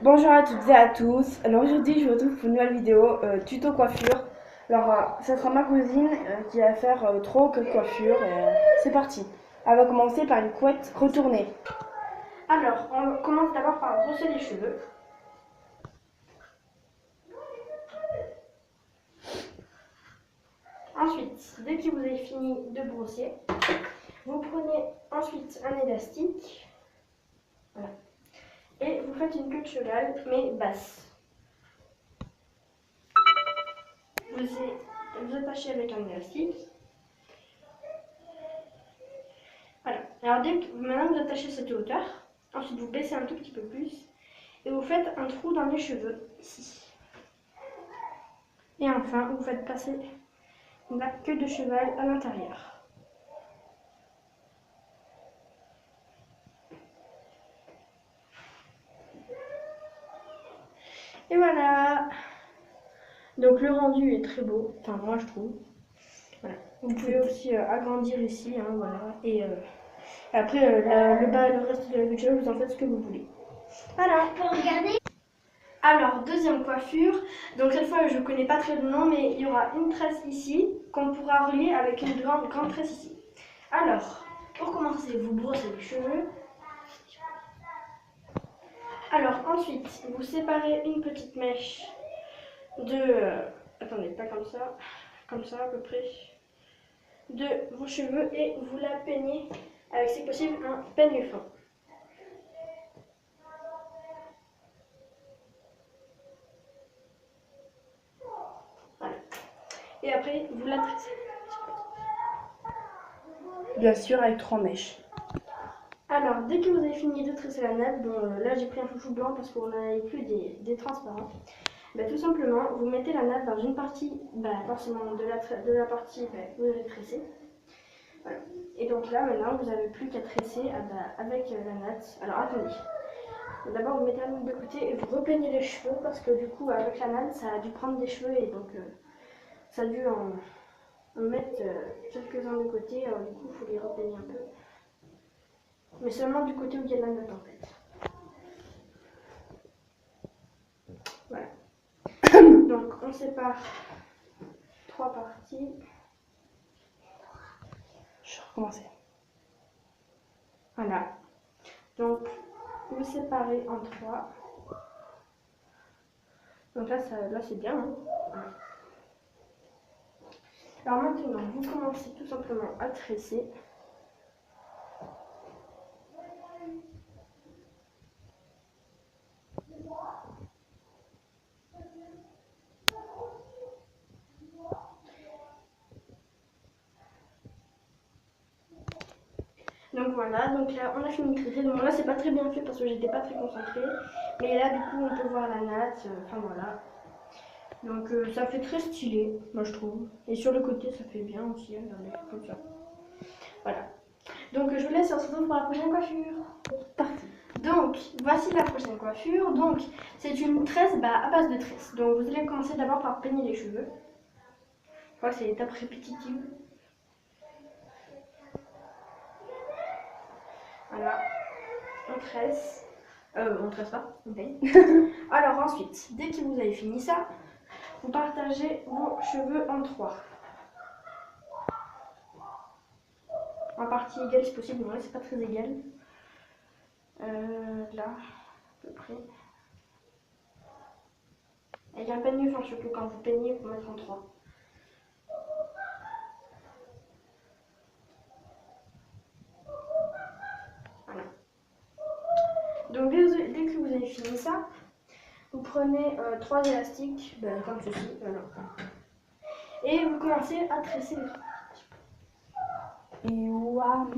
Bonjour à toutes et à tous. Alors aujourd'hui je vous retrouve pour une nouvelle vidéo tuto coiffure. Alors ça sera ma cousine qui va faire 3 ou 4 coiffures. C'est parti. Elle va commencer par une couette retournée. Alors on commence d'abord par brosser les cheveux. Ensuite, dès que vous avez fini de brosser, vous prenez ensuite un élastique. Voilà. Et vous faites une queue de cheval mais basse. Vous attachez avec un élastique. Voilà. Alors maintenant vous attachez cette hauteur. Ensuite vous baissez un tout petit peu plus. Et vous faites un trou dans les cheveux, ici. Et enfin vous faites passer la queue de cheval à l'intérieur. Et voilà. Donc le rendu est très beau. Enfin moi je trouve. Voilà. Vous pouvez aussi agrandir ici, hein, voilà. Et après le reste de la queue de cheval, vous en faites ce que vous voulez. Voilà. Regardez. Alors, deuxième coiffure. Donc cette fois, je ne connais pas très le nom, mais il y aura une tresse ici qu'on pourra relier avec une grande tresse ici. Alors, pour commencer, vous brossez les cheveux. Alors ensuite, vous séparez une petite mèche de... attendez, pas comme ça à peu près, de vos cheveux et vous la peignez avec, si possible, un peigne fin. Voilà. Et après, vous la tressez. Bien sûr, avec 3 mèches. Alors, dès que vous avez fini de tresser la nappe, bon, là j'ai pris un chouchou blanc parce qu'on n'avait plus des transparents. Bah, tout simplement, vous mettez la nappe dans une partie, forcément de la partie que vous avez tressée. Voilà. Et donc là, maintenant, vous n'avez plus qu'à tresser avec la natte. Alors attendez. D'abord, vous mettez la natte de côté et vous repeignez les cheveux parce que du coup, avec la natte, ça a dû prendre des cheveux et donc ça a dû en mettre quelques-uns de côté. Alors du coup, il faut les repeigner un peu. Mais seulement du côté où il y a la natte en fait. Voilà. Donc on sépare 3 parties. Je vais recommencer. Voilà. Donc vous séparez en 3. Donc là c'est bien. Hein, voilà. Alors maintenant vous commencez tout simplement à tresser. Donc voilà, donc là on a fini de tresser. Donc là c'est pas très bien fait parce que j'étais pas très concentrée. Mais là du coup on peut voir la natte, enfin voilà. Donc ça fait très stylé, moi je trouve. Et sur le côté ça fait bien aussi, regardez, comme ça. Voilà. Donc je vous laisse, on se retrouve pour la prochaine coiffure. Parti. Donc voici la prochaine coiffure. Donc c'est une tresse à base de tresse. Donc vous allez commencer d'abord par peigner les cheveux. Je crois que c'est l'étape répétitive. Voilà. On tresse. On tresse pas, on peigne. Alors ensuite, dès que vous avez fini ça, vous partagez vos cheveux en 3. En partie égale si possible, mais là c'est pas très égal. Là, à peu près. Avec un peigne fin, surtout quand vous peignez, vous mettre en 3. Voilà. Donc dès que vous avez fini ça, vous prenez 3 élastiques, comme ceci, voilà. Et vous commencez à tresser les 3. Et waouh!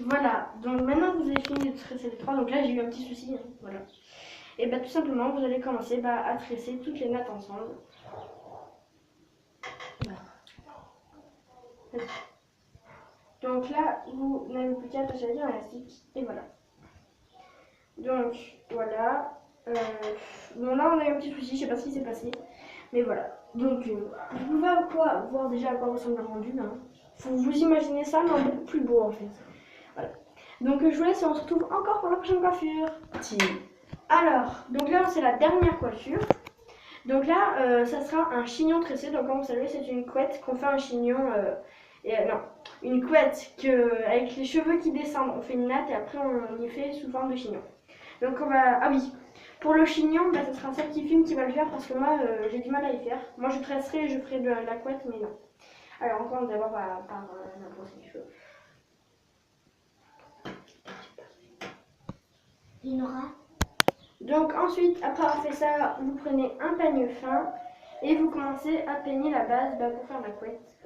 Voilà, donc maintenant que vous avez fini de tresser les 3, donc là j'ai eu un petit souci, hein, voilà. Et tout simplement, vous allez commencer à tresser toutes les nattes ensemble. Donc là, vous n'avez plus qu'à attacher un élastique, et voilà. Donc voilà. Bon là on a eu un petit souci, je sais pas ce qui s'est passé, mais voilà. Donc vous pouvez voir déjà à quoi ressemble le rendu. Hein. Faut vous imaginer ça, mais beaucoup plus beau en fait. Voilà. Donc je vous laisse et on se retrouve encore pour la prochaine coiffure. Alors, donc là c'est la dernière coiffure. Donc là, ça sera un chignon tressé. Donc comme vous savez, c'est une couette qu'on fait un chignon. Non, une couette avec les cheveux qui descendent. On fait une natte et après on y fait sous forme de chignon. Donc on va... Ah oui, pour le chignon, bah, ce sera celle qui filme qui va le faire parce que moi j'ai du mal à y faire. Moi je tresserai et je ferai de la couette, mais non. Alors on commence d'abord par la brosse à cheveux. Donc ensuite, après avoir fait ça, vous prenez un peigne fin et vous commencez à peigner la base pour faire la couette.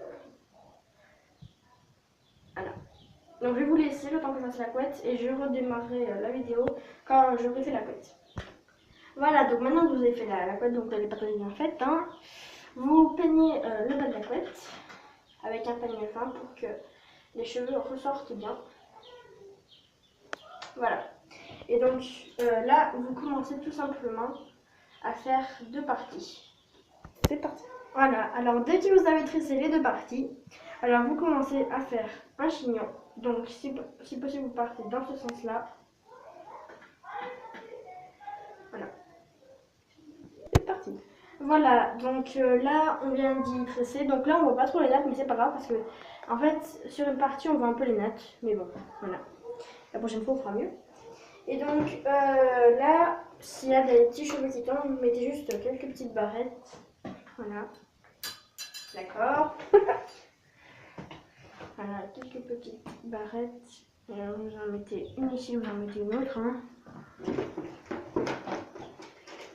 Voilà. Donc je vais vous laisser le temps que je fasse la couette et je redémarrerai la vidéo quand j'aurai fait la couette. Voilà, donc maintenant que vous avez fait la couette, donc elle n'est pas très bien faite, hein, vous peignez le bas de la couette avec un peigne fin pour que les cheveux ressortent bien. Voilà. Et donc là, vous commencez tout simplement à faire deux parties. C'est parti. Voilà, alors dès que vous avez tressé les deux parties, alors vous commencez à faire un chignon. Donc si possible, vous partez dans ce sens-là. Voilà. C'est parti. Voilà, donc là on vient d'y tresser. Donc là on voit pas trop les nattes, mais c'est pas grave parce que en fait sur une partie on voit un peu les nattes. Mais bon, voilà. La prochaine fois on fera mieux. Et donc là, s'il y a des petits cheveux qui tombent, vous mettez juste quelques petites barrettes. Voilà. D'accord. Voilà, quelques petites barrettes. Et alors, vous en mettez une ici, vous en mettez une autre. Hein.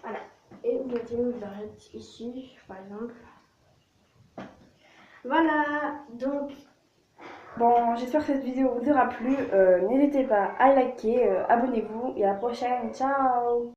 Voilà. Et vous mettez une barrette ici, par exemple. Voilà. Donc, Bon, j'espère que cette vidéo vous aura plu. N'hésitez pas à liker, abonnez-vous et à la prochaine. Ciao!